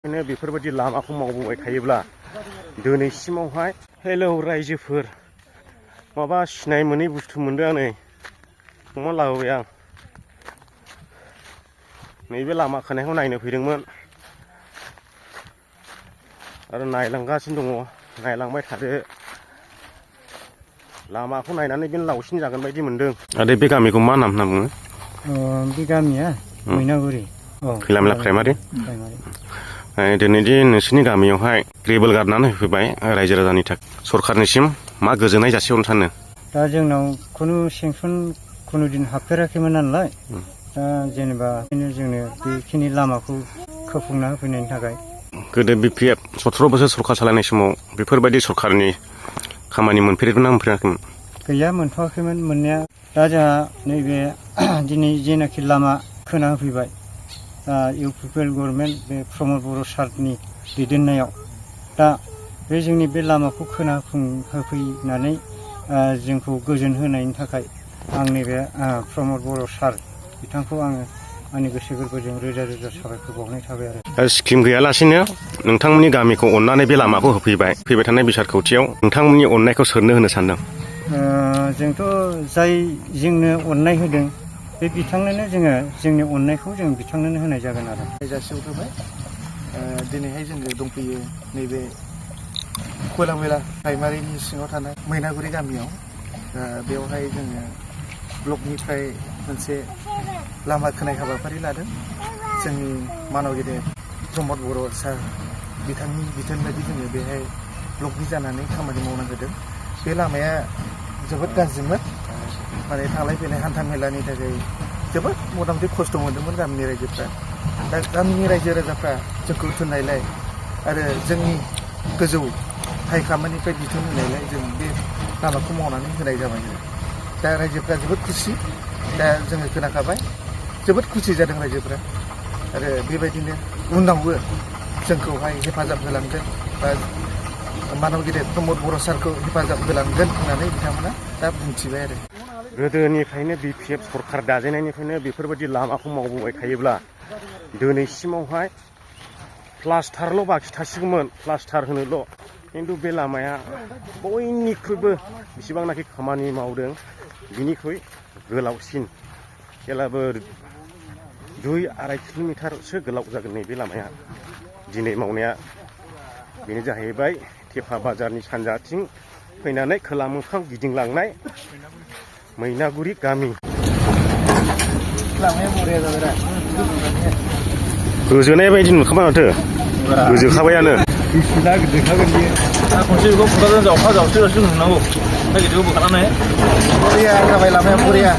बेफोरबायदि लामाखौ मावबोबाय थायोब्ला दिनैसिमावहाय हेलौ रायजोफोर माबा सिनाय मोनै बुस्थु मोनदों आं नै अमा लाबोबाय आं नैबे लामा खोनायखौ नायनो फैदोंमोन आरो नायलांगासिनो दङ नायलांबाय थादो लामाखौ नायनानै बेनो लावसिन जागोन बायदि मोनदों आरो बे गामिखौ मा नाम होनना बुङो बे गामिया मैनागुरि खैलामला प्राइमारि दिनैदि नोंसिनि गामियावहाय ग्रेबेल गारनानै होफैबाय रायजो राजानि थाखाय सरखारनिसिम मा गोजोननाय जासिहरनो सानो दा जोंनाव खुनु सेंसन खुनु दिन हाबफेराखैमोन नालाय दा जेनेबा जोंनो बेखिनि लामाखौ खोफुंना होफैनायनि थाखाय गोदो BPF 17 बोसोर सरखार सालायनाय समाव बेफोरबायदि सरखारनि खामानि मोनफेरदोंना मोनफेराखैमोन गैया मोनथ'वाखैमोन मोननाया दा जोंहा नैबे दिनै जेनाखि लामा खोना होफैबाय इउपिपिएल गभर्नमेन्ट बे प्रमद बर' सारनि दैदेननायाव दा बे जोंनि बे लामाखौ खोना होफैनानै जोंखौ गोजोन होनायनि थाखाय आं नैबे प्रमद बर' सार बिथांखौ आङो आंनि गोसो गोरबोजों रोजा रोजा साबायखर बावनाय थाबाय आरो स्किम गैयालासेनो नोंथांमोननि गामिखौ अननानै बे लामाखौ होफैबाय फैबाय थानाय बिसारखौथियाव नोंथांमोननि अननायखौ सोरनो होनो सानदों जोंथ' जाय जोंनो अननाय होदों बे बिथांनोनो जोङो जोंनि अननायखौ जों बिथांनोनो होनाय जागोन आरो जासिहरबाय दिनैहाय जोङो दंफैयो नैबे खैलामला प्राइमारिनि सिङाव थानाय मैनागुरि गामियाव बेवहाय जोङो ब्लकनिफ्राय मोनसे लामा खोनाय हाबाफारि लादों जोंनि मानव गेदेर प्रमद बर' सार बिथांनि बिथोन बायदि जोङो बेहाय ब्लकनि जानानै खामानि मावनांगोन बे लामाया जोबोद गाज्रिमोन माने थांलाय फैलाय हान्था मेलानि थाखाय जोबोद मथा मथि खस्थ' मोन्दोंमोन गामिनि रायजोफ्रा दा गामिनि रायजो राजाफ्रा जोंखौ थोननायलाय आरो जोंनि गोजौ हाइकमान्डनिफ्राय बिथोन होनायलाय जों बे लामाखौ मावनानै होनाय जाबाय दा रायजोफ्रा जोबोद खुसि दा जोङो खोनाखाबाय जोबोद खुसि जादों रायजोफ्रा आरो बेबायदिनो उनावबो जोंखौहाय हेफाजाब होलांगोन बा मानव गेदेर प्रमद बर' सारखौ हेफाजाब होलांगोन होननानै बिथांमोना दा बुंथिबाय आरो गोदोनिफ्रायनो BPF सरखार दाजेननायनिफ्रायनो बेफोरबायदि लामाखौ मावबोबाय थायोब्ला दिनैसिमावहाय प्लास्टारल' बाखि थासिगौमोन प्लास्टार होनोल' खिन्थु बे लामाया बयनिख्रुइबो बेसेबांनाखि खामानि मावदों बिनिख्रुइ गोलावसिन जेब्लाबो 2-2.5 किल'मिटारसो गोलाव जागोन नैबे लामाया दिनै मावनाया बेनो जाहैबाय थेफा बाजारनि सानजाथिं फैनानै खोला मोखां गिदिंलांनाय मैनागुरि गामि गोजोनाय बायदि नुखाबाय माथो गोजोखाबायानो खनसे बेखौ खुगाजों जावफा जावस्रो नुनांगौ गिदिरखौ बोखारनानै बरिया जाबाय लामाया बरिया